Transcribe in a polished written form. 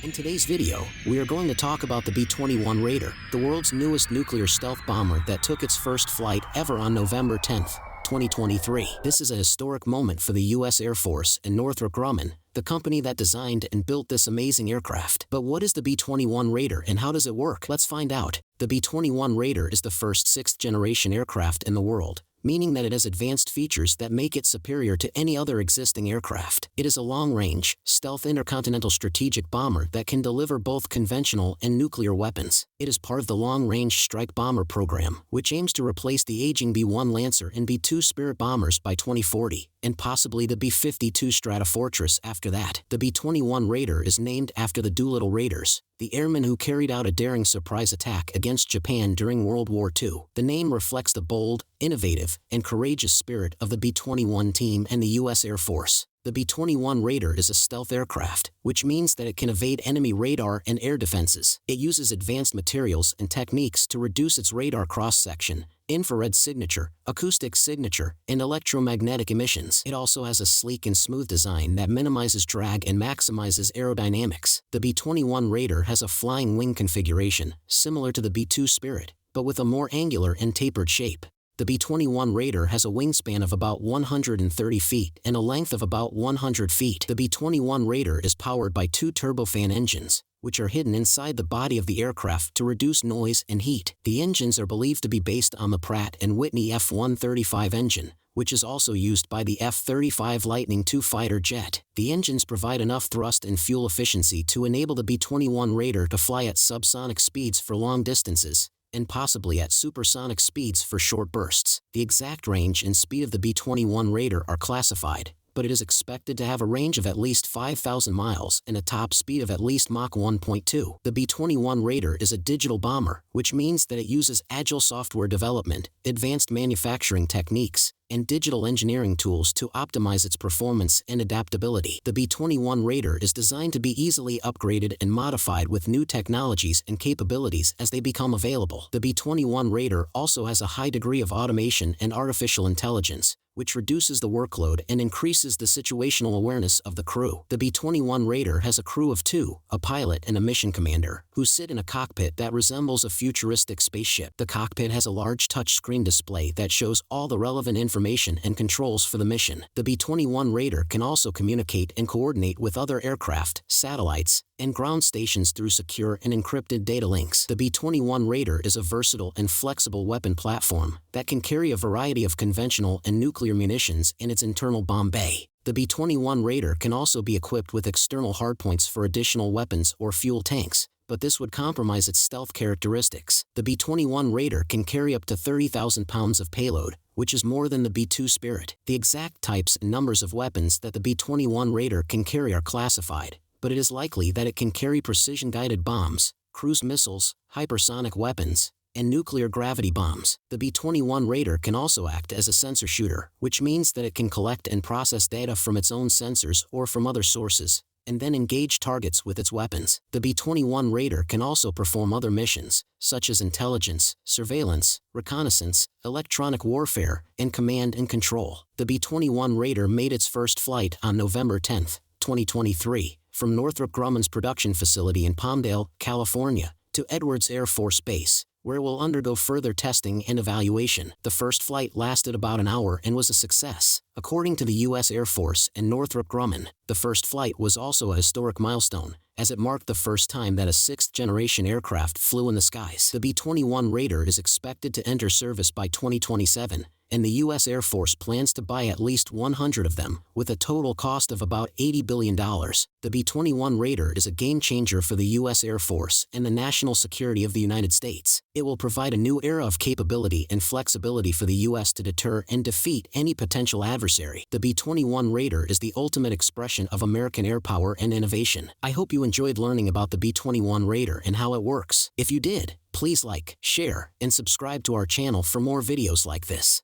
In today's video, we are going to talk about the B-21 Raider, the world's newest nuclear stealth bomber that took its first flight ever on November 10th, 2023. This is a historic moment for the U.S. Air Force and Northrop Grumman, the company that designed and built this amazing aircraft. But what is the B-21 Raider and how does it work? Let's find out. The B-21 Raider is the first sixth-generation aircraft in the world, meaning that it has advanced features that make it superior to any other existing aircraft. It is a long-range, stealth intercontinental strategic bomber that can deliver both conventional and nuclear weapons. It is part of the Long-Range Strike Bomber program, which aims to replace the aging B-1 Lancer and B-2 Spirit bombers by 2040, and possibly the B-52 Stratofortress after that. The B-21 Raider is named after the Doolittle Raiders, the airmen who carried out a daring surprise attack against Japan during World War II. The name reflects the bold, innovative, and courageous spirit of the B-21 team and the U.S. Air Force. The B-21 Raider is a stealth aircraft, which means that it can evade enemy radar and air defenses. It uses advanced materials and techniques to reduce its radar cross-section, infrared signature, acoustic signature, and electromagnetic emissions. It also has a sleek and smooth design that minimizes drag and maximizes aerodynamics. The B-21 Raider has a flying wing configuration, similar to the B-2 Spirit, but with a more angular and tapered shape. The B-21 Raider has a wingspan of about 130 feet and a length of about 100 feet. The B-21 Raider is powered by two turbofan engines, which are hidden inside the body of the aircraft to reduce noise and heat. The engines are believed to be based on the Pratt & Whitney F-135 engine, which is also used by the F-35 Lightning II fighter jet. The engines provide enough thrust and fuel efficiency to enable the B-21 Raider to fly at subsonic speeds for long distances, and possibly at supersonic speeds for short bursts. The exact range and speed of the B-21 Raider are classified, but it is expected to have a range of at least 5,000 miles and a top speed of at least Mach 1.2. The B-21 Raider is a digital bomber, which means that it uses agile software development, advanced manufacturing techniques, and digital engineering tools to optimize its performance and adaptability. The B-21 Raider is designed to be easily upgraded and modified with new technologies and capabilities as they become available. The B-21 Raider also has a high degree of automation and artificial intelligence, which reduces the workload and increases the situational awareness of the crew. The B-21 Raider has a crew of two, a pilot and a mission commander, who sit in a cockpit that resembles a futuristic spaceship. The cockpit has a large touchscreen display that shows all the relevant information and controls for the mission. The B-21 Raider can also communicate and coordinate with other aircraft, satellites, and ground stations through secure and encrypted data links. The B-21 Raider is a versatile and flexible weapon platform that can carry a variety of conventional and nuclear munitions in its internal bomb bay. The B-21 Raider can also be equipped with external hardpoints for additional weapons or fuel tanks, but this would compromise its stealth characteristics. The B-21 Raider can carry up to 30,000 pounds of payload, which is more than the B-2 Spirit. The exact types and numbers of weapons that the B-21 Raider can carry are classified, but it is likely that it can carry precision-guided bombs, cruise missiles, hypersonic weapons, and nuclear gravity bombs. The B-21 Raider can also act as a sensor shooter, which means that it can collect and process data from its own sensors or from other sources, and then engage targets with its weapons. The B-21 Raider can also perform other missions, such as intelligence, surveillance, reconnaissance, electronic warfare, and command and control. The B-21 Raider made its first flight on November 10, 2023, from Northrop Grumman's production facility in Palmdale, California, to Edwards Air Force Base, where it will undergo further testing and evaluation. The first flight lasted about an hour and was a success, according to the U.S. Air Force and Northrop Grumman. The first flight was also a historic milestone, as it marked the first time that a sixth-generation aircraft flew in the skies. The B-21 Raider is expected to enter service by 2027, and the U.S. Air Force plans to buy at least 100 of them, with a total cost of about $80 billion. The B-21 Raider is a game-changer for the U.S. Air Force and the national security of the United States. It will provide a new era of capability and flexibility for the U.S. to deter and defeat any potential adversary. The B-21 Raider is the ultimate expression of American air power and innovation. I hope you enjoyed learning about the B-21 Raider and how it works. If you did, please like, share, and subscribe to our channel for more videos like this.